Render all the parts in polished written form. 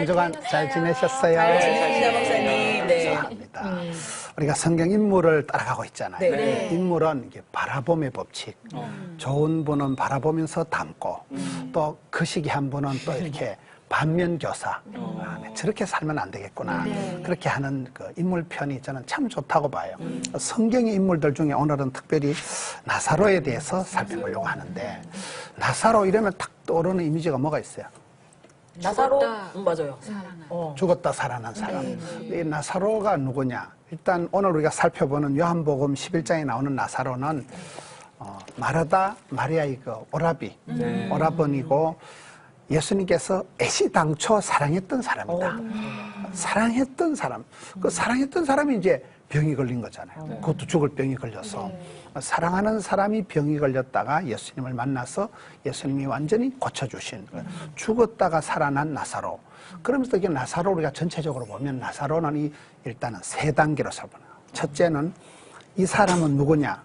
한 주간 잘 지내셨어요? 잘 지내셨습니다, 목사님. 네. 감사합니다. 우리가 성경 인물을 따라가고 있잖아요. 네. 인물은 이게 바라봄의 법칙. 좋은 분은 바라보면서 닮고 또 그 시기 한 분은 또 이렇게 반면교사. 저렇게 살면 안 되겠구나. 그렇게 하는 그 인물편이 저는 참 좋다고 봐요. 성경의 인물들 중에 오늘은 특별히 나사로에 대해서 살펴보려고 하는데 나사로 이러면 딱 떠오르는 이미지가 뭐가 있어요? 나사로? 맞아요. 죽었다 살아난 사람. 이 나사로가 누구냐? 일단 오늘 우리가 살펴보는 요한복음 11장에 나오는 나사로는 마르다 마리아의 그 오라비, 오라버니고 예수님께서 애시당초 사랑했던 사람이다. 사랑했던 사람. 그 사랑했던 사람이 이제 병이 걸린 거잖아요. 그것도 죽을 병이 걸려서. 사랑하는 사람이 병이 걸렸다가 예수님을 만나서 예수님이 완전히 고쳐주신 죽었다가 살아난 나사로. 그러면서 이게 나사로 우리가 전체적으로 보면 나사로는 일단은 세 단계로 살펴봐요. 첫째는 이 사람은 누구냐?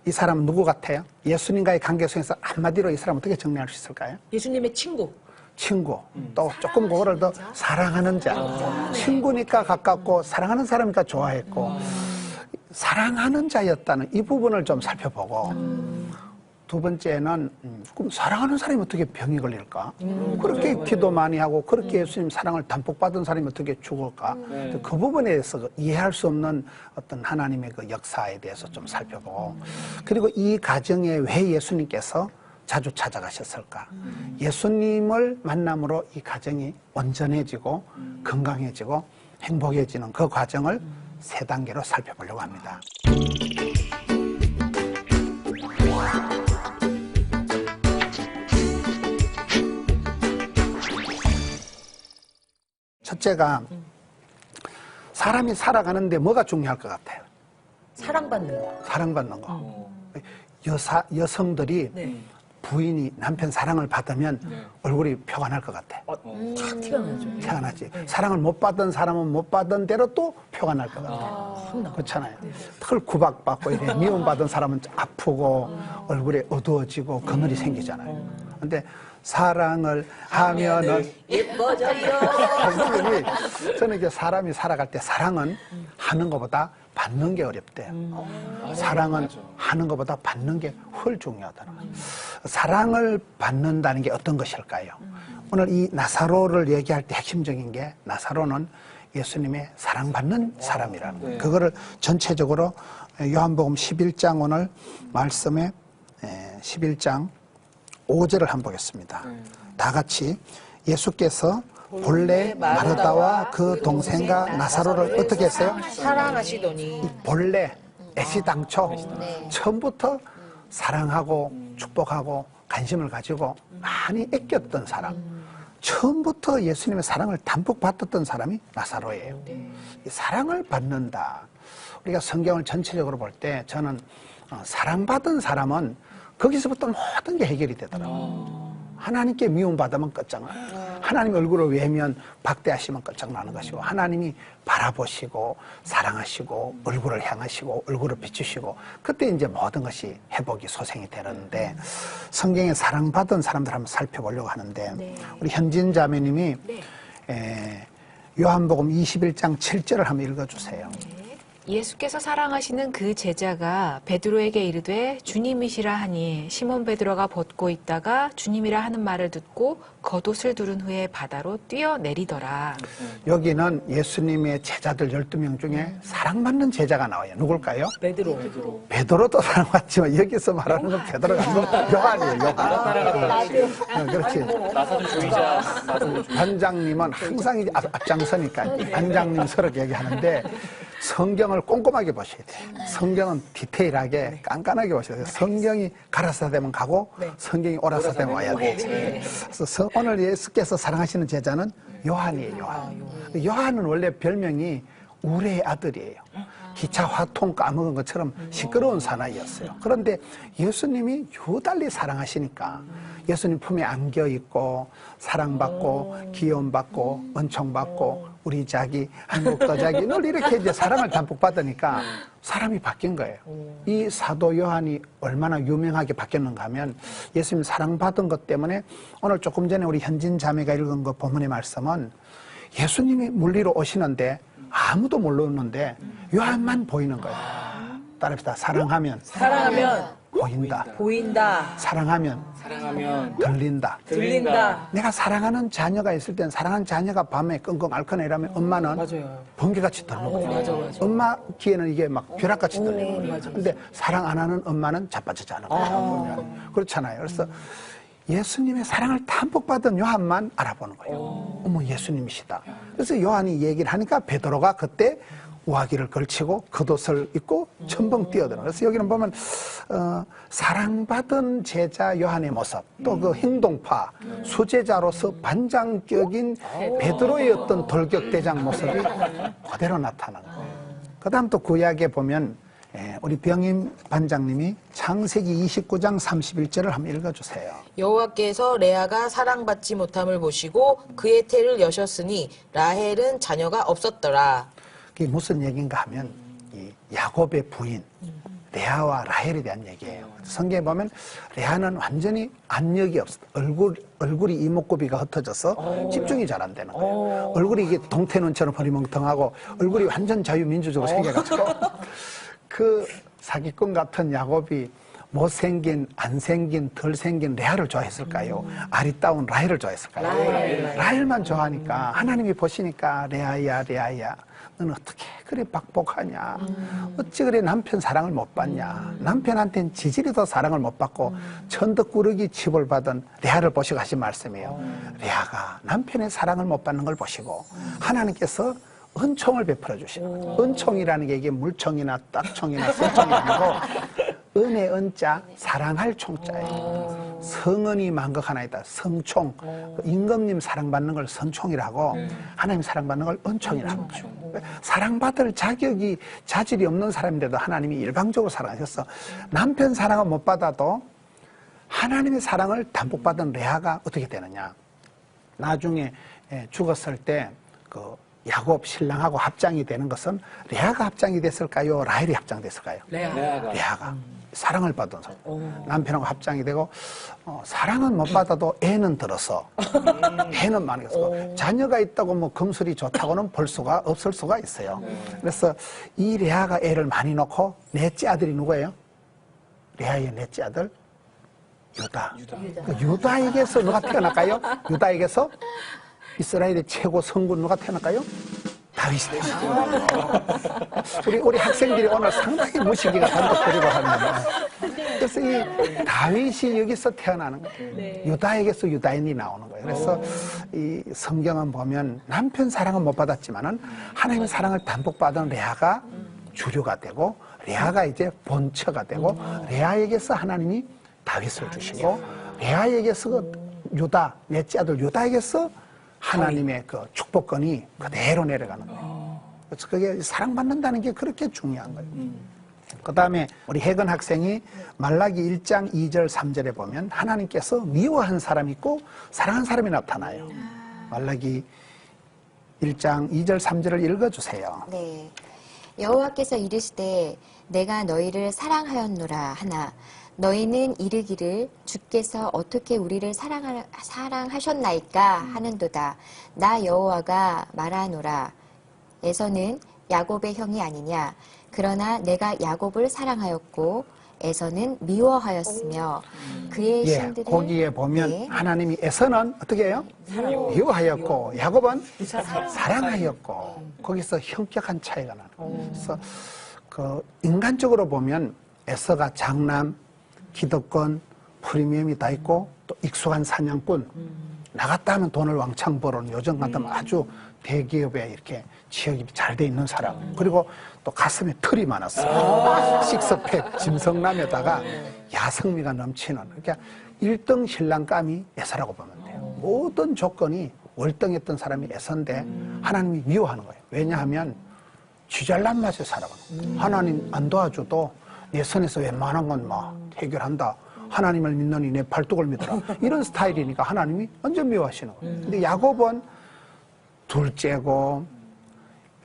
이 사람은 누구 같아요? 예수님과의 관계 속에서 한마디로 이 사람 어떻게 정리할 수 있을까요? 예수님의 친구. 친구. 또 조금 그거를 더 사랑하는 자. 친구니까 가깝고 사랑하는 사람이니까 좋아했고 사랑하는 자였다는 이 부분을 좀 살펴보고 두 번째는 그럼 사랑하는 사람이 어떻게 병이 걸릴까? 그렇게 기도 많이 하고 그렇게 예수님 사랑을 담복받은 사람이 어떻게 죽을까? 그 부분에 대해서 이해할 수 없는 어떤 하나님의 그 역사에 대해서 좀 살펴보고 그리고 이 가정에 왜 예수님께서 자주 찾아가셨을까? 예수님을 만남으로 이 가정이 온전해지고 건강해지고 행복해지는 그 과정을 세 단계로 살펴보려고 합니다. 첫째가 사람이 살아가는데 뭐가 중요할 것 같아요? 사랑받는 거. 사랑받는 거. 여성들이 부인이 남편 사랑을 받으면 얼굴이 표가 날 것 같아. 탁 티가 나죠. 티가 나지. 사랑을 못 받은 사람은 못 받은 대로 또 표가 날 것 같아. 그렇잖아요. 털 구박받고 이래 미움받은 사람은 아프고 얼굴에 어두워지고 그늘이 생기잖아요. 근데 사랑을 하면은 예뻐져요. 저는 이제 사람이 살아갈 때 사랑은 하는 것보다 받는 게 어렵대요. 사랑은 하는 것보다 받는 게 훨 중요하더라고요. 사랑을 받는다는 게 어떤 것일까요? 오늘 이 나사로를 얘기할 때 핵심적인 게 나사로는 예수님의 사랑받는 사람이라는 거예요. 그거를 전체적으로 요한복음 11장 오늘 말씀에 11장 5절을 한번 보겠습니다. 다 같이 예수께서 본래 마르다와 그 동생과 나사로를 어떻게 했어요? 사랑하시더니. 본래 애시당초 처음부터 사랑하고 축복하고 관심을 가지고 많이 아꼈던 사람, 처음부터 예수님의 사랑을 담뿍 받았던 사람이 나사로예요. 이 사랑을 받는다. 우리가 성경을 전체적으로 볼 때 저는 사랑받은 사람은 거기서부터 모든 게 해결이 되더라고요. 하나님께 미움받으면 끝장나요. 하나님 얼굴을 외면 박대하시면 끝장나는 것이고 하나님이 바라보시고 사랑하시고 얼굴을 향하시고 얼굴을 비추시고 그때 이제 모든 것이 회복이 소생이 되는데 성경에 사랑받은 사람들 한번 살펴보려고 하는데 우리 현진 자매님이 요한복음 21장 7절을 한번 읽어주세요. 예수께서 사랑하시는 그 제자가 베드로에게 이르되 주님이시라 하니 시몬 베드로가 벗고 있다가 주님이라 하는 말을 듣고 겉옷을 두른 후에 바다로 뛰어내리더라. 여기는 예수님의 제자들 12명 중에 사랑받는 제자가 나와요. 누굴까요? 베드로. 베드로도 사랑받지만 여기서 말하는 건 베드로가 아니고 요한이에요. 요한. 그렇지. 나사도 주의자. 반장님은 항상 이제 앞장서니까 반장님 서로 얘기하는데 성경을 꼼꼼하게 보셔야 돼요. 성경은 디테일하게 깐깐하게 보셔야 돼요. 성경이 가라사 되면 가고 성경이 오라사 되면 와야 돼요. 그래서 오늘 예수께서 사랑하시는 제자는 요한이에요. 요한은 원래 별명이 우레의 아들이에요. 기차 화통 까먹은 것처럼 시끄러운 사나이였어요. 그런데 예수님이 유달리 사랑하시니까 예수님 품에 안겨있고 사랑받고 귀여움받고 은총받고 우리 자기, 한국도 자기, 늘 이렇게 이제 사랑을 담뿍 받으니까 사람이 바뀐 거예요. 이 사도 요한이 얼마나 유명하게 바뀌었는가 하면 예수님 사랑받은 것 때문에 오늘 조금 전에 우리 현진 자매가 읽은 그 본문의 말씀은 예수님이 물리로 오시는데 아무도 모르는데 요한만 보이는 거예요. 따라합시다. 사랑하면 보인다. 보인다. 사랑하면 들린다. 들린다. 내가 사랑하는 자녀가 있을 땐 사랑하는 자녀가 밤에 끙끙 앓거나 이러면 엄마는 맞아요. 번개같이 들거든요. 엄마 귀에는 이게 막 벼락같이 들리거든요. 근데 사랑 안 하는 엄마는 자빠지지 않아요. 보면. 그렇잖아요. 그래서 예수님의 사랑을 담뿍 받은 요한만 알아보는 거예요. 어머, 예수님이시다. 그래서 요한이 얘기를 하니까 베드로가 그때 우아기를 걸치고 겉옷을 입고 첨벙 뛰어들어요. 그래서 여기는 보면 사랑받은 제자 요한의 모습, 또 그 행동파, 수제자로서 반장격인 베드로의 어떤 돌격대장 모습이 그대로 나타나는 거예요. 그 다음 또 구약에 보면 우리 병임 반장님이 창세기 29장 31절을 한번 읽어주세요. 여호와께서 레아가 사랑받지 못함을 보시고 그의 태를 여셨으니 라헬은 자녀가 없었더라. 그게 무슨 얘기인가 하면 이 야곱의 부인 레아와 라헬에 대한 얘기예요. 성경에 보면 레아는 완전히 안력이 없어. 얼굴이 이목구비가 흩어져서 집중이 잘 안 되는 거예요. 얼굴이 이게 동태눈처럼 허리멍텅하고 얼굴이 완전 자유민주적으로 생겨가지고 그 사기꾼 같은 야곱이 못생긴, 안 생긴, 덜 생긴 레아를 좋아했을까요? 아리따운 라헬을 좋아했을까요? 라헬만 좋아하니까 하나님이 보시니까 레아야 너는 어떻게 그래 박복하냐? 어찌 그래 남편 사랑을 못 받냐? 남편한테는 지질이도 사랑을 못 받고 천덕꾸러기 칩을 받은 레아를 보시고 하신 말씀이에요. 레아가 남편의 사랑을 못 받는 걸 보시고 하나님께서 은총을 베풀어 주시는 은총이라는 게 이게 물총이나 딱총이나 쇠총이 아니고 은의 은자, 사랑할 총자예요. 성은이 만극하나이다. 성총. 임금님 사랑받는 걸 성총이라고 하나님 사랑받는 걸 은총이라고 해요. 사랑받을 자질이 없는 사람인데도 하나님이 일방적으로 사랑하셨어. 남편 사랑을 못 받아도 하나님의 사랑을 담뿍 받은 레아가 어떻게 되느냐. 나중에 죽었을 때 야곱 신랑하고 합장이 되는 것은 레아가 합장이 됐을까요? 라헬이 합장됐을까요? 레아가 사랑을 받은 사람. 남편하고 합장이 되고 사랑은 못 받아도 애는 들어서 애는 많이 있고 자녀가 있다고 뭐 금술이 좋다고는 볼 수가 없을 수가 있어요. 그래서 이 레아가 애를 많이 놓고 넷째 아들이 누구예요? 레아의 넷째 아들 유다. 유다에게서 누가 태어날까요? 유다에게서 이스라엘의 최고 성군 누가 태어날까요? 다윗이 태어났어요. 우리 학생들이 오늘 상당히 무식이가 단독거리고 하는데 그래서 이 다윗이 여기서 태어나는 거예요. 유다에게서 유다인이 나오는 거예요. 그래서 이 성경은 보면 남편 사랑은 못 받았지만은 하나님의 사랑을 담뿍 받은 레아가 주류가 되고 레아가 이제 본처가 되고 레아에게서 하나님이 다윗을 주시고 레아에게서 유다, 넷째 아들 유다에게서 하나님의 그 축복권이 그대로 내려가는 거예요. 그래서 그게 사랑받는다는 게 그렇게 중요한 거예요. 그 다음에 우리 혜건 학생이 말라기 1장 2절 3절에 보면 하나님께서 미워한 사람이 있고 사랑한 사람이 나타나요. 말라기 1장 2절 3절을 읽어주세요. 네. 여호와께서 이르시되 내가 너희를 사랑하였노라 하나 너희는 이르기를 주께서 어떻게 우리를 사랑하셨나이까 하는도다. 나 여호와가 말하노라. 에서는 야곱의 형이 아니냐. 그러나 내가 야곱을 사랑하였고 에서는 미워하였으며 그의 신들을 거기에 보면 하나님이 에서는 어떻게 해요? 미워하였고 야곱은 사랑하였고 거기서 현격한 차이가 나는 거예요. 그래서 그 인간적으로 보면 에서가 장남, 기득권, 프리미엄이 다 있고 또 익숙한 사냥꾼 나갔다 하면 돈을 왕창 벌어는 요즘 같으면 아주 대기업에 이렇게 취업이 잘 돼 있는 사람 그리고 또 가슴에 털이 많았어요. 식스팩 짐승남에다가 야성미가 넘치는 그러니까 1등 신랑감이 에서라고 보면 돼요. 모든 조건이 월등했던 사람이 에서인데 하나님이 미워하는 거예요. 왜냐하면 쥐잘난 맛에 살아가는 하나님 안 도와줘도 내 선에서 웬만한 건 막 해결한다. 하나님을 믿느니 내 발톱을 믿어라. 이런 스타일이니까 하나님이 완전 미워하시는 거예요. 근데 야곱은 둘째고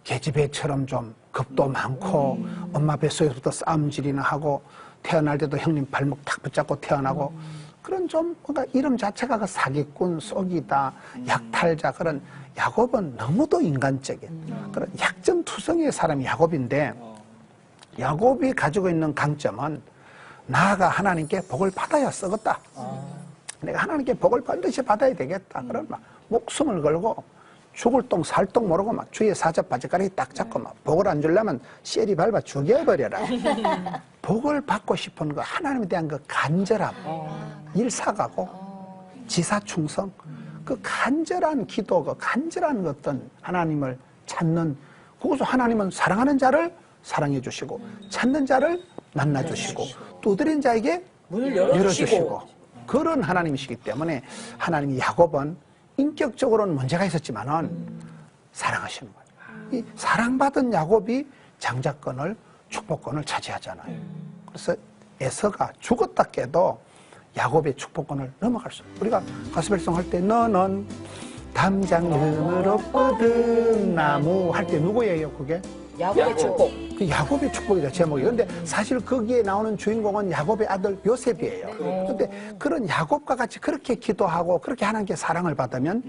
계집애처럼 좀 겁도 많고 엄마 뱃속에서부터 싸움질이나 하고 태어날 때도 형님 발목 탁 붙잡고 태어나고 그런 좀 뭔가 이름 자체가 그 사기꾼, 속이다, 약탈자 그런 야곱은 너무도 인간적인 그런 약점투성이의 사람이 야곱인데 야곱이 가지고 있는 강점은 나아가 하나님께 복을 받아야 썩었다. 내가 하나님께 복을 반드시 받아야 되겠다. 그런 막 목숨을 걸고 죽을 똥 살 똥 모르고 막 주위에 사자 바지가리 딱 잡고 막 복을 안 주려면 씨리 밟아 죽여버려라. 복을 받고 싶은 거 하나님에 대한 그 간절함, 일사각오, 지사충성, 그 간절한 기도, 그 간절한 어떤 하나님을 찾는 그것을 하나님은 사랑하는 자를 사랑해 주시고 찾는 자를 만나 주시고 두드린 자에게 문을 열어주시고 그런 하나님이시기 때문에 하나님이 야곱은 인격적으로는 문제가 있었지만은 사랑하시는 거예요. 이 사랑받은 야곱이 장자권을 축복권을 차지하잖아요. 그래서 에서가 죽었다 깨도 야곱의 축복권을 넘어갈 수 없어요. 우리가 가스별송 할 때 너는 담장 너머로 뻗은 나무 할 때 누구예요 그게? 야곱의 축복. 그 야곱의 축복이다 제목이. 그런데 사실 거기에 나오는 주인공은 야곱의 아들 요셉이에요. 그런데 그런 야곱과 같이 그렇게 기도하고 그렇게 하나님께 사랑을 받으면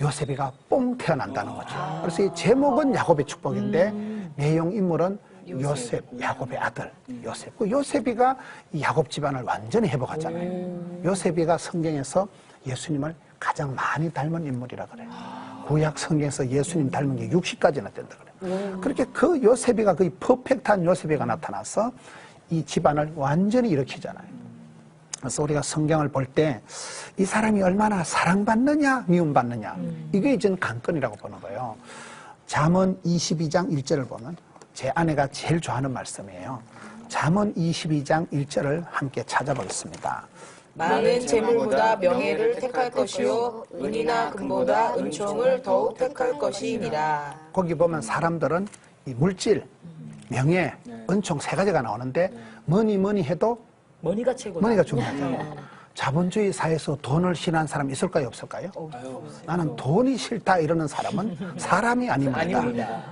요셉이가 뽕 태어난다는 거죠. 그래서 이 제목은 야곱의 축복인데 내용 인물은 요셉, 야곱의 아들 요셉. 그 요셉이가 이 야곱 집안을 완전히 회복하잖아요. 요셉이가 성경에서 예수님을 가장 많이 닮은 인물이라 그래요. 구약 성경에서 예수님 닮은 게 60가지나 된다 그래요. 그렇게 그 요셉이가 거의 퍼펙트한 요셉이가 나타나서 이 집안을 완전히 일으키잖아요. 그래서 우리가 성경을 볼 때 이 사람이 얼마나 사랑받느냐 미움받느냐 이게 전 관건이라고 보는 거예요. 잠언 22장 1절을 보면 제 아내가 제일 좋아하는 말씀이에요. 잠언 22장 1절을 함께 찾아보겠습니다. 많은 재물보다 명예를 택할 것이요 은이나 금보다 은총을 더욱 택할 것이니라. 거기 보면 사람들은 이 물질, 명예, 은총 세 가지가 나오는데 뭐니 해도 머니가 최고다. 머니가 중요하잖아요. 자본주의 사회에서 돈을 싫어하는 사람이 있을까요 없을까요? 나는 돈이 싫다 이러는 사람은 사람이 아닙니다.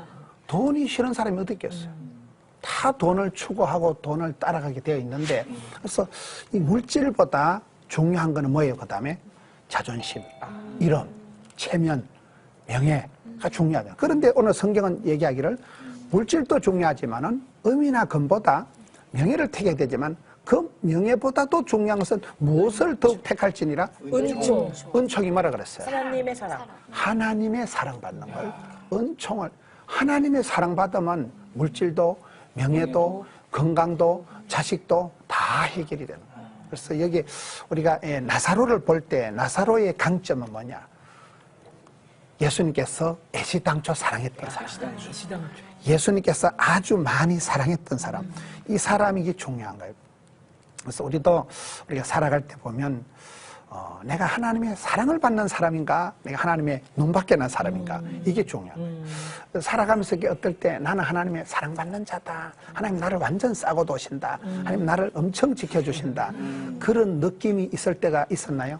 돈이 싫은 사람이 어디 있겠어요? 다 돈을 추구하고 돈을 따라가게 되어 있는데 그래서 이 물질보다 중요한 거는 뭐예요? 그 다음에 자존심, 이름, 체면, 명예가 중요하다. 그런데 오늘 성경은 얘기하기를 물질도 중요하지만은 음이나 금보다 명예를 택해야 되지만 그 명예보다도 중요한 것은 무엇을 더욱 택할지니라? 은총. 은총이 뭐라 그랬어요? 하나님의 사랑. 하나님의 사랑받는 걸, 은총을. 하나님의 사랑받으면 물질도 명예도 건강도 자식도 다 해결이 되는 거예요. 그래서 여기 우리가 나사로를 볼 때 나사로의 강점은 뭐냐? 예수님께서 애시당초 사랑했던 사람. 예수님께서 아주 많이 사랑했던 사람. 이 사람이 이게 중요한 거예요. 그래서 우리가 살아갈 때 보면 내가 하나님의 사랑을 받는 사람인가 내가 하나님의 눈밖에 난 사람인가 이게 중요해요. 살아가면서 어떨 때 나는 하나님의 사랑받는 자다. 하나님 나를 완전 싸고 도신다. 하나님 나를 엄청 지켜주신다. 그런 느낌이 있을 때가 있었나요?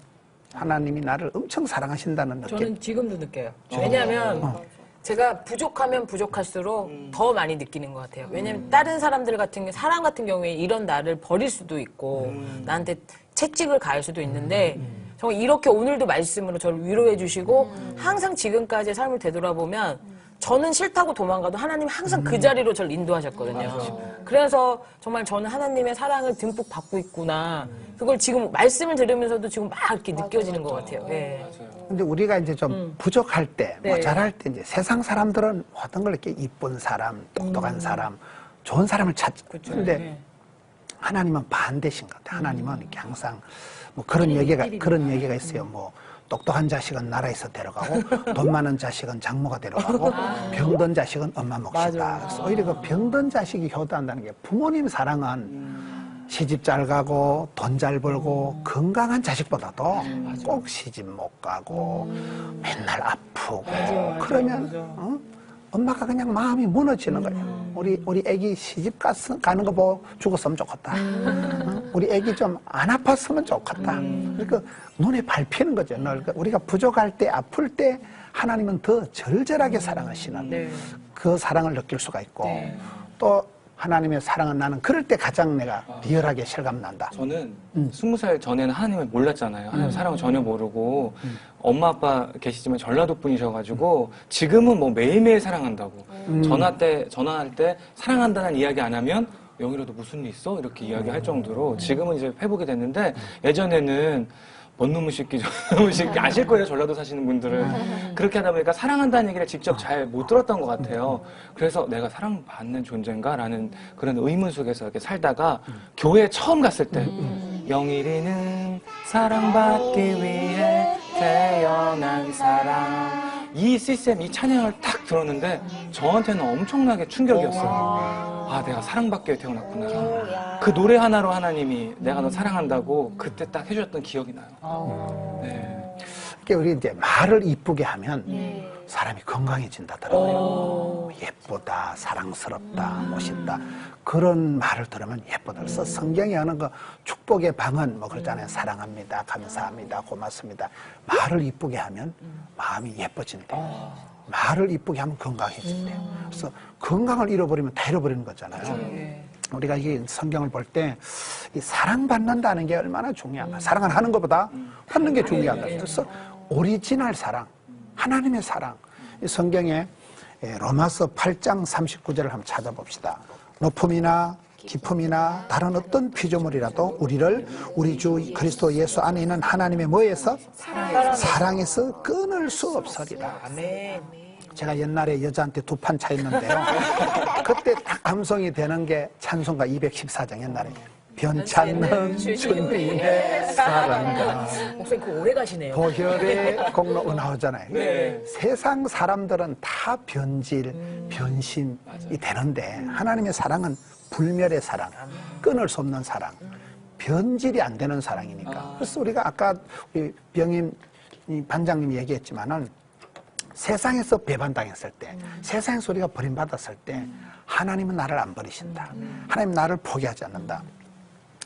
하나님이 나를 엄청 사랑하신다는 느낌. 저는 지금도 느껴요. 왜냐하면 제가 부족하면 부족할수록 더 많이 느끼는 것 같아요. 왜냐면 다른 사람들 같은 사람 같은 경우에 이런 나를 버릴 수도 있고 나한테 채찍을 가할 수도 있는데 정말 이렇게 오늘도 말씀으로 저를 위로해 주시고 항상 지금까지의 삶을 되돌아보면 저는 싫다고 도망가도 하나님 항상 그 자리로 저를 인도하셨거든요. 그래서 정말 저는 하나님의 사랑을 듬뿍 받고 있구나. 그걸 지금 말씀을 들으면서도 지금 막 이렇게 느껴지는 것 같아요. 네. 근데 우리가 이제 좀 부족할 때, 네. 모자랄 때 이제 세상 사람들은 모든 걸 이렇게 이쁜 사람, 똑똑한 사람, 좋은 사람을 찾죠. 그런데 하나님은 반대신 것 같아요. 하나님은 이렇게 항상 뭐 그런 얘기가 있어요. 뭐 똑똑한 자식은 나라에서 데려가고 돈 많은 자식은 장모가 데려가고 병든 자식은 엄마 몫이다. 그래서 오히려 그 병든 자식이 효도한다는 게 부모님 사랑은 시집 잘 가고 돈 잘 벌고 건강한 자식보다도 꼭 시집 못 가고 맨날 아프고 그러면 엄마가 그냥 마음이 무너지는 거예요. 우리 애기 시집 가는 거 보고 죽었으면 좋겠다. 우리 애기 좀 안 아팠으면 좋겠다. 그러니까 눈에 밟히는 거죠. 그러니까 우리가 부족할 때 아플 때 하나님은 더 절절하게 사랑하시는 그 사랑을 느낄 수가 있고 또 하나님의 사랑은 나는 그럴 때 가장 내가 리얼하게 실감난다. 저는 20살 전에는 하나님을 몰랐잖아요. 하나님 사랑을 전혀 모르고 엄마 아빠 계시지만 전라도 분이셔가지고 지금은 뭐 매일매일 사랑한다고 전화할 때 사랑한다는 이야기 안 하면 영희라도 무슨 일 있어? 이렇게 이야기할 정도로 지금은 이제 회복이 됐는데 예전에는 뭔 놈의 새끼, 저놈의 새끼 아실 거예요, 전라도 사시는 분들은. 그렇게 하다 보니까 사랑한다는 얘기를 직접 잘 못 들었던 것 같아요. 그래서 내가 사랑받는 존재인가라는 그런 의문 속에서 이렇게 살다가 교회에 처음 갔을 때 영일이는 사랑받기 위해 태어난 사람 이 시스템, 이 찬양을 딱 들었는데 저한테는 엄청나게 충격이었어요. 아, 내가 사랑받기 위해 태어났구나. 그 노래 하나로 하나님이 내가 너 사랑한다고 그때 딱 해주셨던 기억이 나요. 네. 그러니까 우리 이제 말을 이쁘게 하면 사람이 건강해진다더라고요. 예쁘다, 사랑스럽다, 멋있다. 그런 말을 들으면 예쁘다. 그래서 성경에 하는 그 축복의 방언 뭐 그러잖아요. 사랑합니다, 감사합니다, 고맙습니다. 말을 이쁘게 하면 마음이 예뻐진대. 말을 이쁘게 하면 건강해진대. 그래서 건강을 잃어버리면 다 잃어버리는 거잖아요. 우리가 이 성경을 볼 때 이 사랑받는다는 게 얼마나 중요한가. 사랑을 하는 것보다 받는 게 중요하다. 그래서 오리지널 사랑, 하나님의 사랑. 이 성경에 로마서 8장 39절을 한번 찾아봅시다. 높음이나 깊음이나 다른 어떤 피조물이라도 우리를 우리 주 그리스도 예수 안에 있는 하나님의 뭐에서? 사랑에서 끊을 수 없으리라. 제가 옛날에 여자한테 두 판 차였는데요. 그때 딱 감성이 되는 게 찬송가 214장 옛날에. 변찮는 주님의 사랑과 목사님 그 오래 가시네요. 보혈의 공로 나오잖아요. 세상 사람들은 다 변질, 변심이 되는데 하나님의 사랑은 불멸의 사랑, 끊을 수 없는 사랑, 변질이 안 되는 사랑이니까. 그래서 우리가 아까 우리 병임 반장님이 얘기했지만은 세상에서 배반당했을 때, 세상에서 우리가 버림받았을 때 하나님은 나를 안 버리신다. 하나님 나를 포기하지 않는다.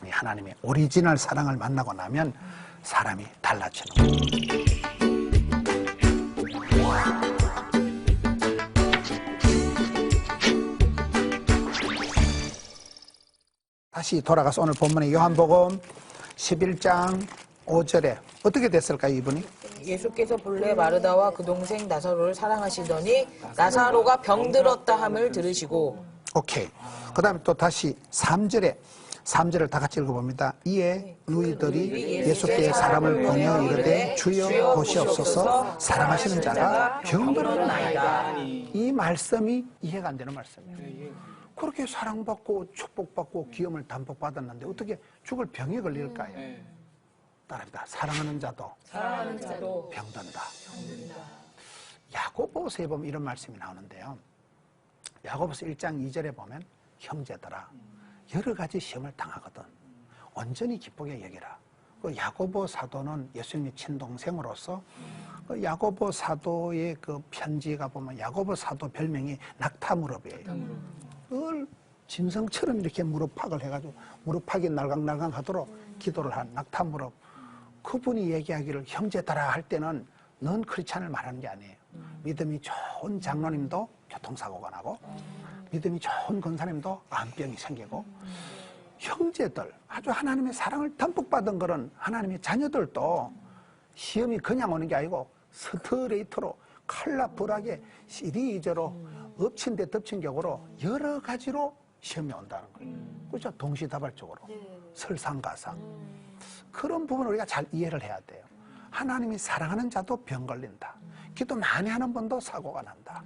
이 하나님의 오리지널 사랑을 만나고 나면 사람이 달라지는 거예요. 다시 돌아가서 오늘 본문의 요한복음 11장 5절에 어떻게 됐을까요, 이분이? 예수께서 본래 마르다와 그 동생 나사로를 사랑하시더니 나사로가 병들었다 함을 들으시고 오케이. 그 다음에 또 다시 3절을 다 같이 읽어봅니다. 이에 너희들이 예수께 사람을 보내어 이르되 주여 보시옵소서 사랑하시는 자가 병들었나이다. 이 말씀이 이해가 안 되는 말씀이에요. 그렇게 사랑받고 축복받고 기염을 담복받았는데 어떻게 죽을 병에 걸릴까요? 따라합니다. 사랑하는 자도 병든다. 야고보서에 보면 이런 말씀이 나오는데요. 야고보서 1장 2절에 보면 형제들아 여러 가지 시험을 당하거든 온전히 기쁘게 여기라. 그 야고보 사도는 예수님의 친동생으로서 그 야고보 사도의 그 편지가 보면 야고보 사도 별명이 낙타무릎이에요. 늘 짐승처럼 이렇게 무릎팍을 해가지고 무릎팍이 날강날강 하도록 기도를 한 낙타무릎. 그분이 얘기하기를 형제들아 할 때는 넌 크리스찬을 말하는 게 아니에요. 믿음이 좋은 장로님도 교통사고가 나고 믿음이 좋은 권사님도 암병이 생기고 형제들 아주 하나님의 사랑을 듬뿍 받은 그런 하나님의 자녀들도 시험이 그냥 오는 게 아니고 스트레이트로 칼라불하게 시리즈로 엎친 데 덮친 격으로 여러 가지로 시험이 온다는 거예요. 그렇죠? 동시다발적으로 설상가상 그런 부분을 우리가 잘 이해를 해야 돼요. 하나님이 사랑하는 자도 병 걸린다. 기도 많이 하는 분도 사고가 난다.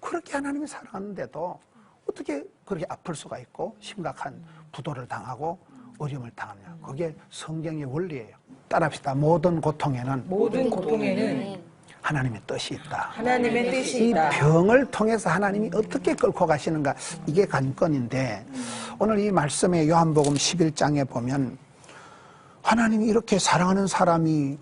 그렇게 하나님이 사랑하는데도 어떻게 그렇게 아플 수가 있고 심각한 부도를 당하고 어려움을 당하느냐. 그게 성경의 원리예요. 따라합시다. 모든 고통에는 하나님의 뜻이 있다. 하나님의 뜻이 이 있다. 병을 통해서 하나님이 어떻게 끌고 가시는가 이게 관건인데 오늘 이 말씀의 요한복음 11장에 보면 하나님이 이렇게 사랑하는 사람이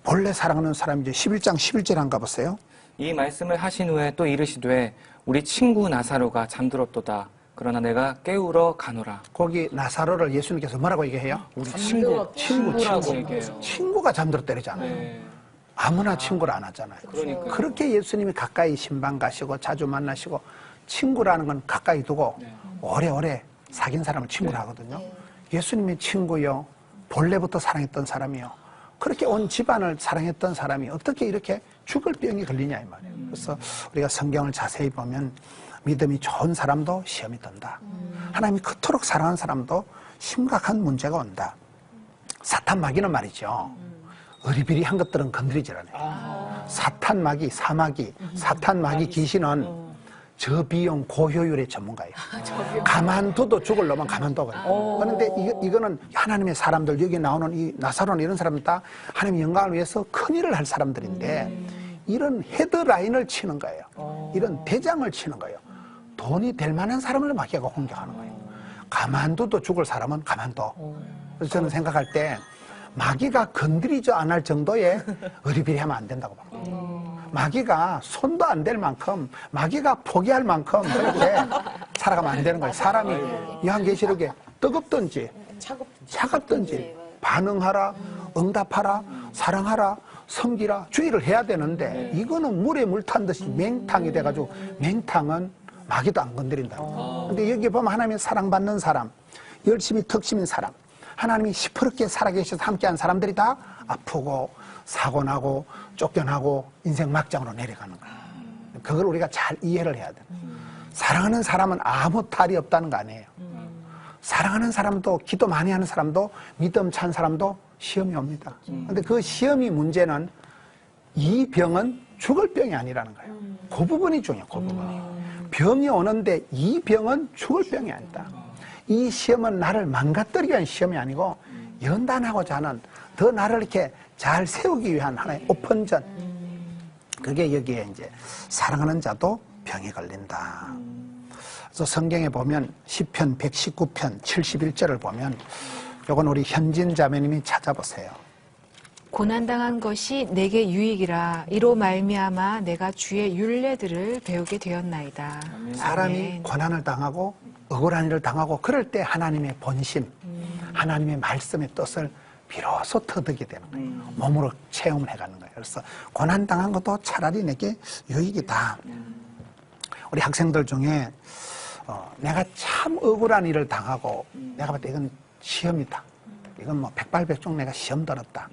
본래 사랑하는 사람이 이제 11장 11절 한가 보세요. 이 말씀을 하신 후에 또 이르시되 우리 친구 나사로가 잠들었도다. 그러나 내가 깨우러 가노라. 거기 나사로를 예수님께서 뭐라고 얘기해요? 우리 친구라고 얘기해요. 친구가 잠들었다 그러잖아요. 네. 아무나 친구를 안 하잖아요. 그러니까요. 그렇게 예수님이 가까이 신방 가시고 자주 만나시고 친구라는 건 가까이 두고 오래오래 사귄 사람을 친구로 하거든요. 예수님의 친구요. 본래부터 사랑했던 사람이요. 그렇게 온 집안을 사랑했던 사람이 어떻게 이렇게 죽을 병이 걸리냐 이 말이에요. 그래서 우리가 성경을 자세히 보면 믿음이 좋은 사람도 시험이 든다. 하나님이 그토록 사랑하는 사람도 심각한 문제가 온다. 사탄 마귀는 말이죠. 어리비리한 것들은 건드리질 않아요. 사탄 마귀, 사마귀, 사탄 마귀 귀신은 저비용 고효율의 전문가예요. 가만둬도 죽을 놈은 가만둬요. 그런데 이거는 하나님의 사람들, 여기 나오는 이 나사로나 이런 사람은 다 하나님의 영광을 위해서 큰일을 할 사람들인데 이런 헤드라인을 치는 거예요. 이런 대장을 치는 거예요. 돈이 될 만한 사람을 마귀가 공격하는 거예요. 가만둬도 죽을 사람은 가만둬. 그래서 저는 생각할 때 마귀가 건드리지 않을 정도의 어리비리하면 안 된다고 봐요. 마귀가 손도 안 댈 만큼, 마귀가 포기할 만큼 그렇게 살아가면 안 되는 거예요. 사람이 요한계시록에 뜨겁든지 차갑든지 반응하라, 응답하라, 사랑하라, 섬기라, 주의를 해야 되는데 이거는 물에 물 탄 듯이 맹탕이 돼가지고 맹탕은 마귀도 안 건드린다. 근데 여기 보면 하나님의 사랑받는 사람, 열심히 덕심인 사람, 하나님이 시퍼렇게 살아계셔서 함께한 사람들이 다 아프고 사고나고 쫓겨나고 인생 막장으로 내려가는 거예요. 그걸 우리가 잘 이해를 해야 돼요. 사랑하는 사람은 아무 탈이 없다는 거 아니에요. 사랑하는 사람도, 기도 많이 하는 사람도, 믿음 찬 사람도 시험이 옵니다. 근데 그 시험이 문제는 이 병은 죽을 병이 아니라는 거예요. 그 부분이 중요해요. 그 부분이. 병이 오는데 이 병은 죽을 병이 아니다. 이 시험은 나를 망가뜨리기 위한 시험이 아니고 연단하고자 하는, 더 나를 이렇게 잘 세우기 위한 하나의 오픈전. 그게 여기에 이제 사랑하는 자도 병에 걸린다. 그래서 성경에 보면 시편 119편 71절을 보면 요건 우리 현진 자매님이 찾아보세요. 고난당한 것이 내게 유익이라 이로 말미암아 내가 주의 율례들을 배우게 되었나이다. 사람이 아멘. 고난을 당하고 억울한 일을 당하고 그럴 때 하나님의 본심, 하나님의 말씀의 뜻을 비로소 터득이 되는 거예요. 몸으로 체험을 해가는 거예요. 그래서 고난당한 것도 차라리 내게 유익이다. 우리 학생들 중에 내가 참 억울한 일을 당하고 내가 봤을 때 이건 시험이다. 이건 뭐 백발백중 내가 시험 들었다.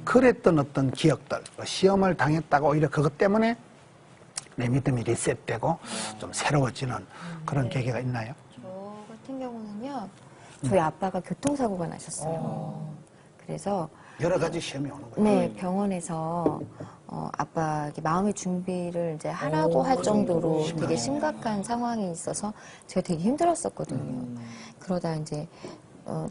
그랬던 어떤 기억들, 시험을 당했다고 오히려 그것 때문에 내 믿음이 리셋되고 좀 새로워지는 그런 계기가 있나요? 저 같은 경우는요, 저희 아빠가 교통사고가 나셨어요. 그래서 여러 가지 시험이 오는 거예요. 네, 병원에서 아빠 마음의 준비를 이제 하라고 할 정도로 되게 심각한 상황이 있어서 제가 되게 힘들었었거든요. 그러다 이제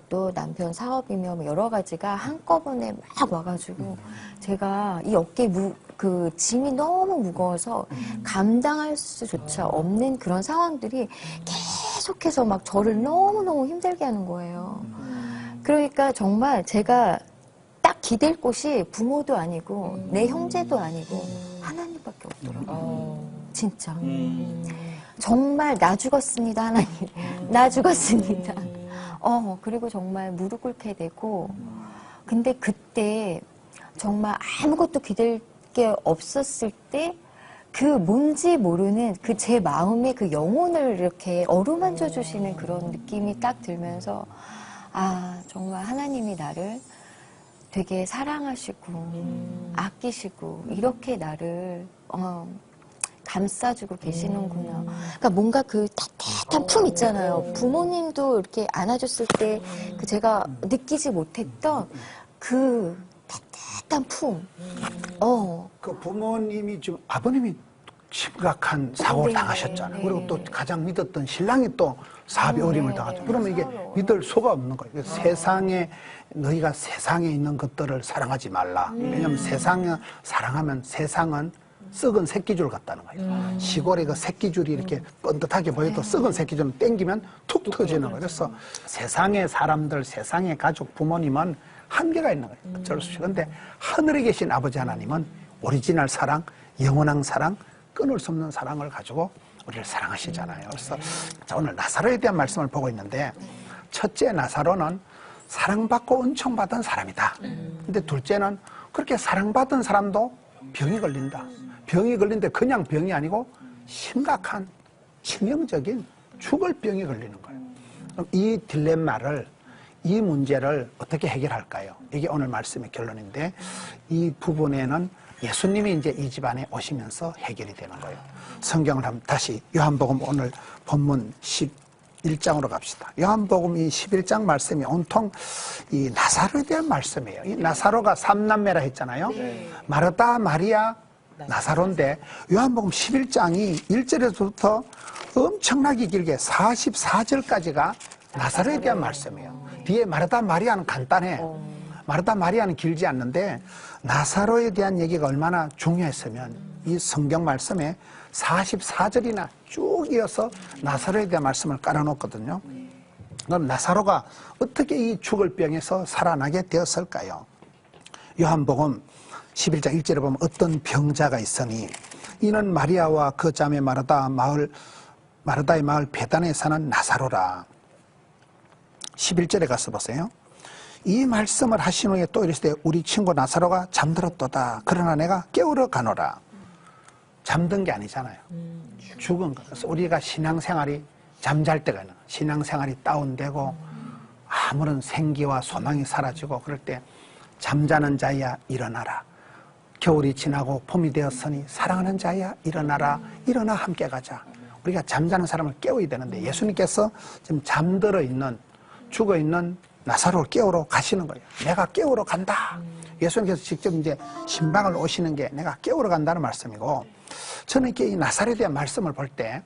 또 남편 사업이며 여러 가지가 한꺼번에 막 와가지고 제가 이 어깨 그 짐이 너무 무거워서 감당할 수조차 없는 그런 상황들이 계속해서 막 저를 너무너무 힘들게 하는 거예요. 그러니까 정말 제가 딱 기댈 곳이 부모도 아니고 내 형제도 아니고 하나님밖에 없더라고요. 진짜. 정말 나 죽었습니다, 하나님. 나 죽었습니다. 그리고 정말 무릎 꿇게 되고, 근데 그때 정말 아무것도 기댈 게 없었을 때, 그 뭔지 모르는 그 제 마음의 그 영혼을 이렇게 어루만져 주시는 그런 느낌이 딱 들면서, 아, 정말 하나님이 나를 되게 사랑하시고, 아끼시고, 이렇게 나를, 감싸주고 계시는구나. 그러니까 뭔가 그 따뜻한 품 있잖아요. 부모님도 이렇게 안아줬을 때 그 제가 느끼지 못했던 그 따뜻한 품. 그 부모님이 지금 아버님이 심각한 사고를 네, 당하셨잖아요. 네. 그리고 또 가장 믿었던 신랑이 또 사업이 어림을 당하죠. 그러면 이게 믿을 수가 없는 거예요. 그래서 세상에 너희가 세상에 있는 것들을 사랑하지 말라. 왜냐하면 세상을 사랑하면 세상은 썩은 새끼줄 같다는 거예요. 시골에 그 새끼줄이 이렇게 뻔듯하게 보여도 썩은 새끼줄은 땡기면 툭 터지는 거예요. 그래서 세상의 사람들, 세상의 가족, 부모님은 한계가 있는 거예요. 어쩔 수 없이. 그런데 하늘에 계신 아버지 하나님은 오리지널 사랑, 영원한 사랑, 끊을 수 없는 사랑을 가지고 우리를 사랑하시잖아요. 그래서 자, 오늘 나사로에 대한 말씀을 보고 있는데 첫째 나사로는 사랑받고 은총받은 사람이다. 근데 둘째는 그렇게 사랑받은 사람도 병이 걸린다. 병이 걸린데 그냥 병이 아니고 심각한 치명적인 죽을 병이 걸리는 거예요. 그럼 이 딜레마를, 이 문제를 어떻게 해결할까요? 이게 오늘 말씀의 결론인데, 이 부분에는 예수님이 이제 이 집안에 오시면서 해결이 되는 거예요. 성경을 한번 다시 요한복음 오늘 본문 11장으로 갑시다. 요한복음 이 11장 말씀이 온통 이 나사로에 대한 말씀이에요. 이 나사로가 삼남매라 했잖아요. 마르다, 마리아, 나사로인데 요한복음 11장이 1절에서부터 엄청나게 길게 44절까지가 나사로에 대한 말씀이에요. 뒤에 마르다, 마리아는 간단해. 마르다, 마리아는 길지 않는데 나사로에 대한 얘기가 얼마나 중요했으면 이 성경 말씀에 44절이나 쭉 이어서 나사로에 대한 말씀을 깔아놓거든요. 그럼 나사로가 어떻게 이 죽을 병에서 살아나게 되었을까요? 요한복음 11장 1절에 보면 어떤 병자가 있으니 이는 마리아와 그 자매 마르다의 마을 베단에 사는 나사로라. 11절에 가서 보세요. 이 말씀을 하신 후에 또 이르시되 우리 친구 나사로가 잠들었도다. 그러나 내가 깨우러 가노라. 잠든 게 아니잖아요. 죽은 거. 그래서 우리가 신앙생활이 잠잘 때가 있는 거예요. 신앙생활이 다운되고 아무런 생기와 소망이 사라지고 그럴 때 잠자는 자야 일어나라. 겨울이 지나고 봄이 되었으니 사랑하는 자야 일어나라. 일어나 함께 가자. 우리가 잠자는 사람을 깨워야 되는데 예수님께서 지금 잠들어 있는, 죽어 있는 나사로를 깨우러 가시는 거예요. 내가 깨우러 간다. 예수님께서 직접 이제 신방을 오시는 게 내가 깨우러 간다는 말씀이고, 저는 이렇게 이 나사로에 대한 말씀을 볼 때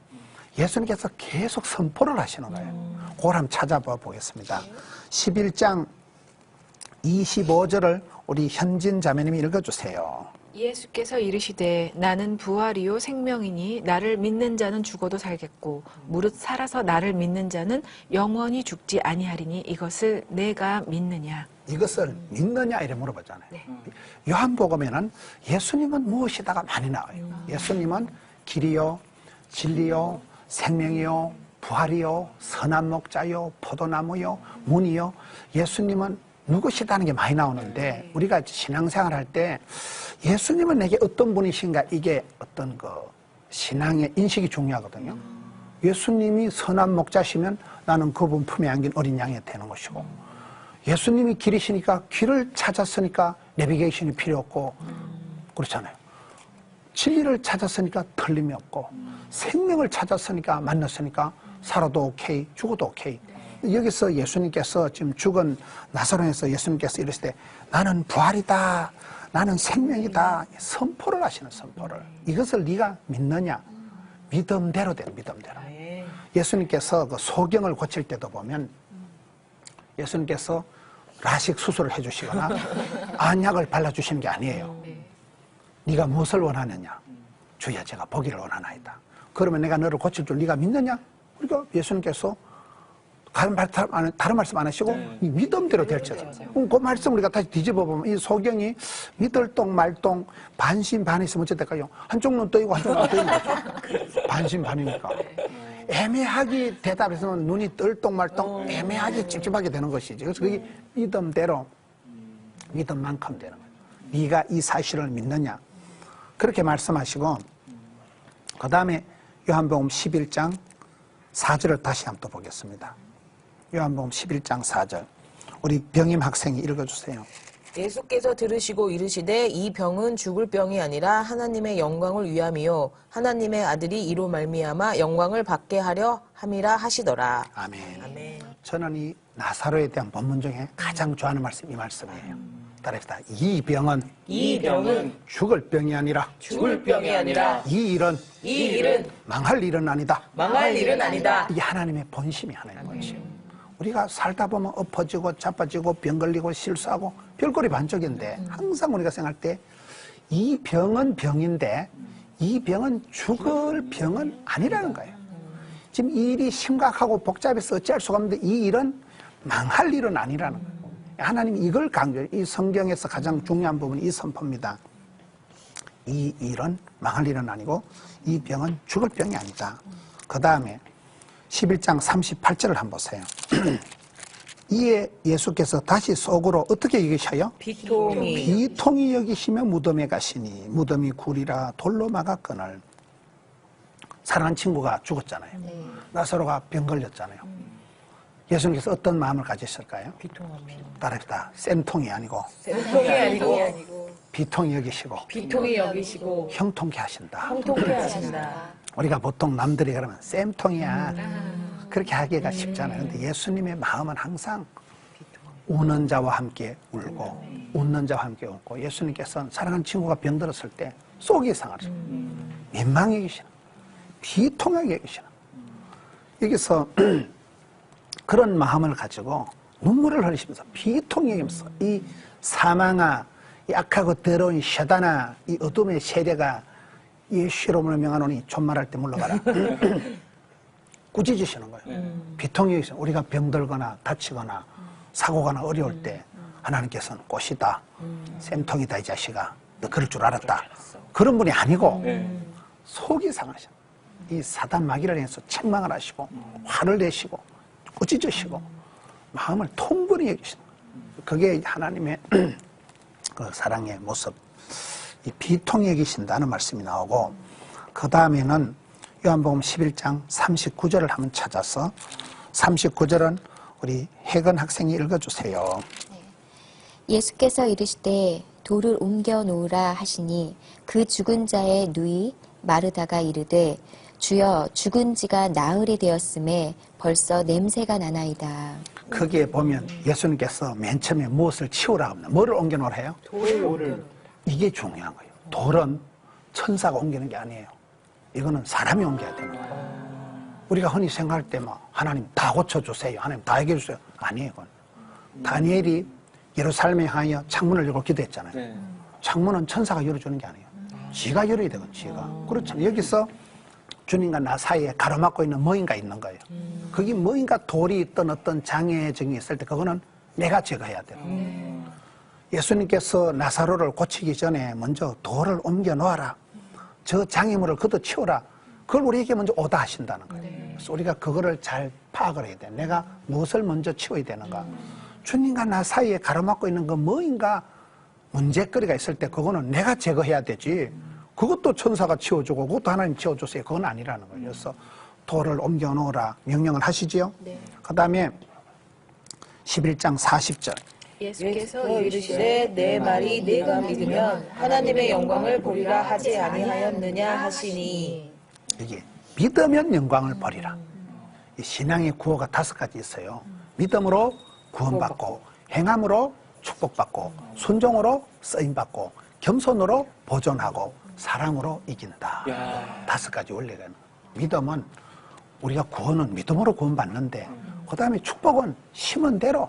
예수님께서 계속 선포를 하시는 거예요. 그걸 한번 찾아봐 보겠습니다. 11장 25절을 우리 현진 자매님이 읽어주세요. 예수께서 이르시되 나는 부활이요 생명이니 나를 믿는 자는 죽어도 살겠고 무릇 살아서 나를 믿는 자는 영원히 죽지 아니하리니 이것을 내가 믿느냐. 이것을 믿느냐 이래 물어보잖아요. 네. 요한복음에는 예수님은 무엇이다가 많이 나와요. 예수님은 길이요, 진리요, 생명이요, 부활이요, 선한 목자요, 포도나무요, 문이요. 예수님은 누구시다는 게 많이 나오는데 우리가 신앙생활 할 때 예수님은 내게 어떤 분이신가, 이게 어떤 그 신앙의 인식이 중요하거든요. 예수님이 선한 목자시면 나는 그분 품에 안긴 어린 양이 되는 것이고, 예수님이 길이시니까 길을 찾았으니까 내비게이션이 필요 없고 그렇잖아요. 진리를 찾았으니까 틀림이 없고, 생명을 찾았으니까 만났으니까 살아도 오케이, 죽어도 오케이. 여기서 예수님께서 지금 죽은 나사로에서 예수님께서 이르시되 나는 부활이다, 나는 생명이다, 선포를 하시는 선포를. 이것을 네가 믿느냐? 믿음대로 돼, 믿음대로. 예수님께서 그 소경을 고칠 때도 보면 예수님께서 라식 수술을 해주시거나 안약을 발라주시는 게 아니에요. 네가 무엇을 원하느냐? 주여 제가 보기를 원하나이다. 그러면 내가 너를 고칠 줄 네가 믿느냐? 그러니까 예수님께서 다른 말씀 안 하시고 이 믿음대로 될지어다. 그 말씀 우리가 다시 뒤집어 보면 이 소경이 믿을똥 말똥 반신반의했으면 어찌 될까요? 한쪽 눈 떠이고 한쪽 눈 떠이는 거죠. 반신반이니까. 애매하게 대답했으면 눈이 뜰똥 말똥 애매하게 찝찝하게 되는 것이지. 그래서 그게 믿음대로, 믿음만큼 되는 거예요. 네가 이 사실을 믿느냐? 그렇게 말씀하시고, 그 다음에 요한복음 11장 4절을 다시 한번 또 보겠습니다. 요한복음 11장 4절. 우리 병임 학생이 읽어주세요. 예수께서 들으시고 이르시되 이 병은 죽을 병이 아니라 하나님의 영광을 위함이요 하나님의 아들이 이로 말미암아 영광을 받게 하려 함이라 하시더라. 아멘. 아멘. 저는 이 나사로에 대한 본문 중에 가장 좋아하는 말씀이 이 말씀이에요. 따라합시다. 이 병은 죽을 병이 아니라 죽을 병이 아니라 이 일은 망할 일은 아니다. 망할 일은 아니다. 이게 하나님의 본심이 하나님의 본심. 우리가 살다 보면 엎어지고 자빠지고 병 걸리고 실수하고 별거리 반쪽인데 항상 우리가 생각할 때 이 병은 병인데 이 병은 죽을 병은 아니라는 거예요. 지금 이 일이 심각하고 복잡해서 어찌할 수가 없는데 이 일은 망할 일은 아니라는 거예요. 하나님이 이걸 강조해요. 이 성경에서 가장 중요한 부분이 이 선포입니다. 이 일은 망할 일은 아니고 이 병은 죽을 병이 아니다. 그 다음에 11장 38절을 한번 보세요. 이에 예수께서 다시 속으로 어떻게 여기셔요? 비통이 여기시며 무덤에 가시니 무덤이 굴이라 돌로 막았거늘. 사랑하는 친구가 죽었잖아요. 나사로가 병 걸렸잖아요. 예수님께서 어떤 마음을 가지실까요? 따라합시다. 쌤통이 아니고 쌤통이 아니고 비통이 여기시고 비통이 여기시고 형통케 하신다. 형통케 하신다. 우리가 보통 남들이 그러면 쌤통이야. 그렇게 하기가 쉽잖아요. 근데 예수님의 마음은 항상 우는 자와 함께 울고 웃는 자와 함께 웃고, 예수님께서는 사랑하는 친구가 병들었을 때 속이 상하죠. 민망해 계시는, 비통하게 계시는. 여기서 그런 마음을 가지고 눈물을 흘리시면서 비통히 여기면서 이 사망아, 이 악하고 더러운 샤다나, 이 어둠의 세대가 예수로 명하노니 존말할 때 물러가라. 꾸짖으시는 거예요. 비통히 여기서 우리가 병들거나 다치거나 사고가 어려울 때 하나님께서는 꽃이다, 쌤통이다, 이 자식아, 너 그럴 줄 알았다, 그런 분이 아니고 속이 상하셔. 이 사단 마귀를 해서 책망을 하시고 화를 내시고 꾸짖으시고 마음을 통분히 여기시는 거예요. 그게 하나님의 그 사랑의 모습, 이 비통히 여기신다는 말씀이 나오고, 그 다음에는 요한복음 11장 39절을 한번 찾아서 39절은 우리 혜건 학생이 읽어주세요. 예수께서 이르시되 돌을 옮겨 놓으라 하시니 그 죽은 자의 누이 마르다가 이르되 주여 죽은 지가 나흘이 되었음에 벌써 냄새가 나나이다. 거기에 보면 예수님께서 맨 처음에 무엇을 치우라고 합니다. 뭐를 옮겨 놓으라 해요? 돌을. 이게 중요한 거예요. 돌은 천사가 옮기는 게 아니에요. 이거는 사람이 옮겨야 되는 거예요. 우리가 흔히 생각할 때 뭐 하나님 다 고쳐주세요, 하나님 다 해결해주세요, 아니에요. 그건. 다니엘이 예루살렘에 향하여 창문을 열고 기도했잖아요. 창문은 천사가 열어주는 게 아니에요. 지가 열어야 되거든요. 지가. 그렇잖아요. 여기서 주님과 나 사이에 가로막고 있는 뭐인가 있는 거예요. 거기 뭐인가 돌이 있던 어떤 장애증이 있을 때 그거는 내가 제거해야 돼요. 예수님께서 나사로를 고치기 전에 먼저 돌을 옮겨 놓아라, 저 장애물을 걷어치워라, 그걸 우리에게 먼저 오다 하신다는 거예요. 그래서 우리가 그거를 잘 파악을 해야 돼요. 내가 무엇을 먼저 치워야 되는가. 주님과 나 사이에 가로막고 있는 그 뭐인가 문제거리가 있을 때 그거는 내가 제거해야 되지, 그것도 천사가 치워주고 그것도 하나님 치워주세요, 그건 아니라는 거예요. 그래서 돌을 옮겨 놓으라 명령을 하시지요. 그 다음에 11장 40절. 예수께서 이르시되 내 말이 네가 믿으면 하나님의 영광을 보리라 하지 아니하였느냐 하시니. 이게 믿으면 영광을 버리라. 이 신앙의 구호가 5가지 있어요. 믿음으로 구원받고, 행함으로 축복받고, 순종으로 쓰임받고, 겸손으로 보존하고, 사랑으로 이긴다. 5가지 원리가 있는 거예요. 믿음은 우리가 구원은 믿음으로 구원받는데, 그 다음에 축복은 심은 대로,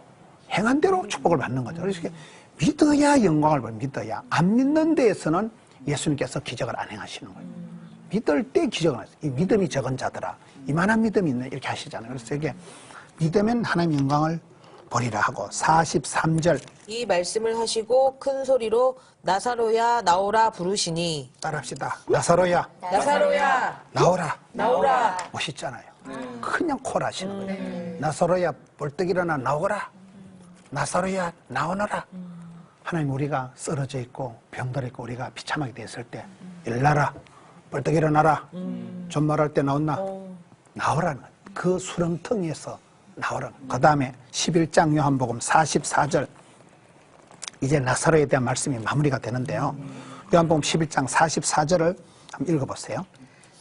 행한 대로 축복을 받는 거죠. 그래서 믿어야 영광을 받는, 믿어야. 안 믿는 데에서는 예수님께서 기적을 안 행하시는 거예요. 믿을 때 기적을 하세요. 이 믿음이 적은 자들아, 이만한 믿음이 있네, 이렇게 하시잖아요. 그래서 이게 믿으면 하나님 영광을 보리라 하고, 43절. 이 말씀을 하시고 큰 소리로 나사로야 나오라 부르시니. 따라합시다. 나사로야 나사로야 나오라. 나오라. 멋있잖아요. 그냥 콜하시는 거예요. 나사로야 벌떡 일어나 나오거라. 나사로야 나오너라. 하나님, 우리가 쓰러져 있고 병들어 있고 우리가 비참하게 됐을 때 일나라, 벌떡 일어나라. 존말할 때 나온나? 나오라는 거예요. 그 수렁텅이에서 나오라는 거예요. 그 다음에 11장 요한복음 44절. 이제 나사로에 대한 말씀이 마무리가 되는데요. 요한복음 11장 44절을 한번 읽어보세요.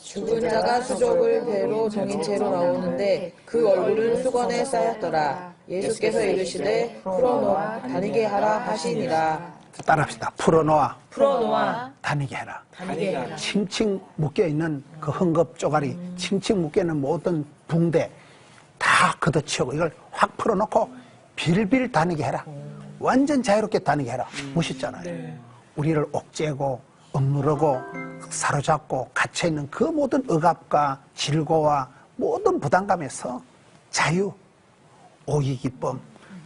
죽은 자가 수족을 배로 정인 채로 나오는데 그 얼굴은 수건에 쌓였더라. 예수께서 이르시되 풀어놓아 다니게 하라 하시니라. 따라합시다. 풀어놓아 풀어놓아 다니게 해라. 다니게 하라. 칭칭 묶여있는 그 헝겊 쪼가리, 칭칭 묶여있는 모든 붕대 다 걷어치우고 이걸 확 풀어놓고 빌빌 다니게 해라. 완전 자유롭게 다니게 해라. 멋있잖아요. 우리를 옥죄고 억누르고 사로잡고 갇혀있는 그 모든 억압과 질고와 모든 부담감에서 자유, 오기 기쁨,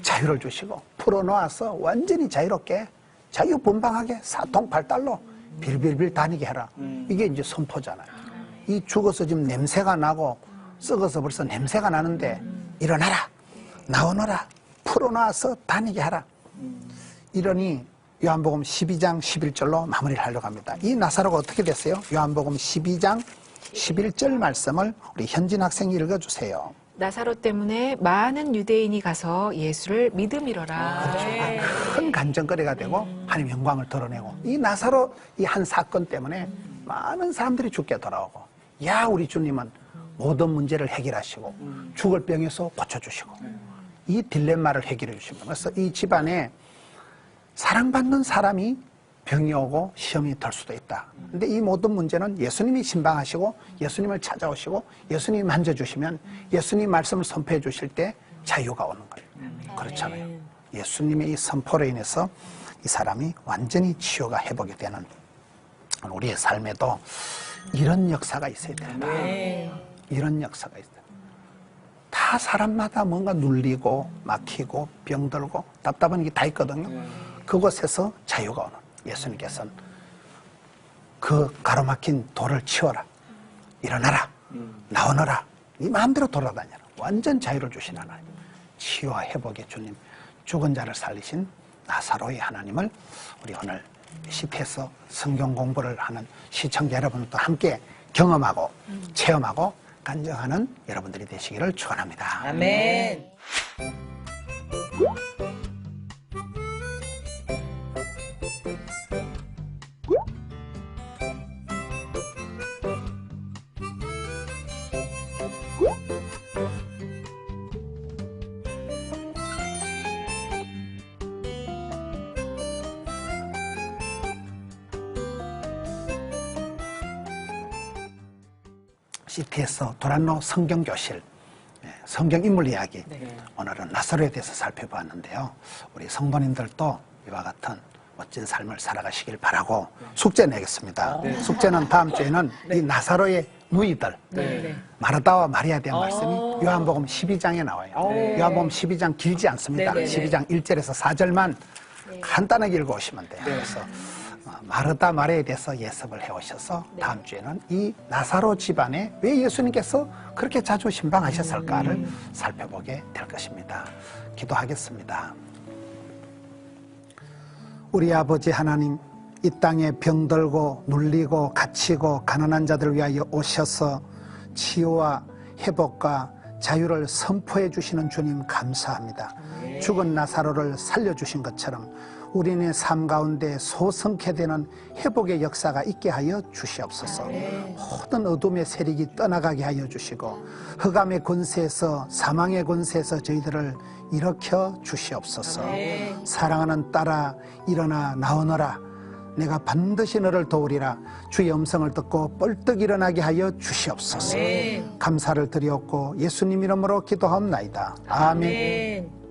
자유를 주시고 풀어놓아서 완전히 자유롭게 자유분방하게 사통팔달로 빌빌빌 다니게 해라. 이게 이제 선포잖아요. 이 죽어서 지금 냄새가 나고 썩어서 벌써 냄새가 나는데 일어나라, 나오너라, 풀어놔서 다니게 하라. 이러니 요한복음 12장 11절로 마무리를 하려고 합니다. 이 나사로가 어떻게 됐어요? 요한복음 12장 11절 말씀을 우리 현진 학생이 읽어주세요. 나사로 때문에 많은 유대인이 가서 예수를 믿음이러라. 큰 간증거리가 되고 하나님 영광을 드러내고, 이 나사로 이 한 사건 때문에 많은 사람들이 죽게 돌아오고, 야, 우리 주님은 모든 문제를 해결하시고 죽을 병에서 고쳐주시고 이 딜레마를 해결해 주십니다. 그래서 이 집안에 사랑받는 사람이 병이 오고 시험이 들 수도 있다. 근데 이 모든 문제는 예수님이 신방하시고 예수님을 찾아오시고 예수님이 만져주시면, 예수님 말씀을 선포해 주실 때 자유가 오는 거예요. 그렇잖아요. 예수님의 이 선포로 인해서 이 사람이 완전히 치유가 회복이 되는, 우리의 삶에도 이런 역사가 있어야 된다. 이런 역사가 있어요. 다 사람마다 뭔가 눌리고 막히고 병들고 답답한 게 다 있거든요. 그곳에서 자유가 오는, 예수님께서는 그 가로막힌 돌을 치워라, 일어나라, 나오너라, 네 마음대로 돌아다녀라. 완전 자유를 주신 하나님, 치유와 회복의 주님, 죽은 자를 살리신 나사로의 하나님을 우리 오늘 시태에서 성경 공부를 하는 시청자 여러분도 함께 경험하고 체험하고 간증하는 여러분들이 되시기를 축원합니다. 아멘. 시티에서 도란노 성경교실, 성경 인물 이야기, 오늘은 나사로에 대해서 살펴보았는데요. 우리 성도님들도 이와 같은 멋진 삶을 살아가시길 바라고 숙제 내겠습니다. 숙제는 다음 주에는 이 나사로의 누이들, 마르다와 마리아에 대한 말씀이 요한복음 12장에 나와요. 요한복음 12장 길지 않습니다. 12장 1절에서 4절만 간단하게 읽어오시면 돼요. 그래서 마르다 마리아에 대해서 예습을 해오셔서 다음 주에는 이 나사로 집안에 왜 예수님께서 그렇게 자주 신방하셨을까를 살펴보게 될 것입니다. 기도하겠습니다. 우리 아버지 하나님, 이 땅에 병들고 눌리고 갇히고 가난한 자들을 위하여 오셔서 치유와 회복과 자유를 선포해 주시는 주님 감사합니다. 죽은 나사로를 살려주신 것처럼 우리의 삶 가운데 소성케 되는 회복의 역사가 있게 하여 주시옵소서. 모든 어둠의 세력이 떠나가게 하여 주시고 흑암의 권세에서, 사망의 권세에서 저희들을 일으켜 주시옵소서. 사랑하는 딸아, 일어나 나오너라. 내가 반드시 너를 도우리라. 주의 음성을 듣고 뻘떡 일어나게 하여 주시옵소서. 감사를 드리옵고 예수님 이름으로 기도하옵나이다. 아멘.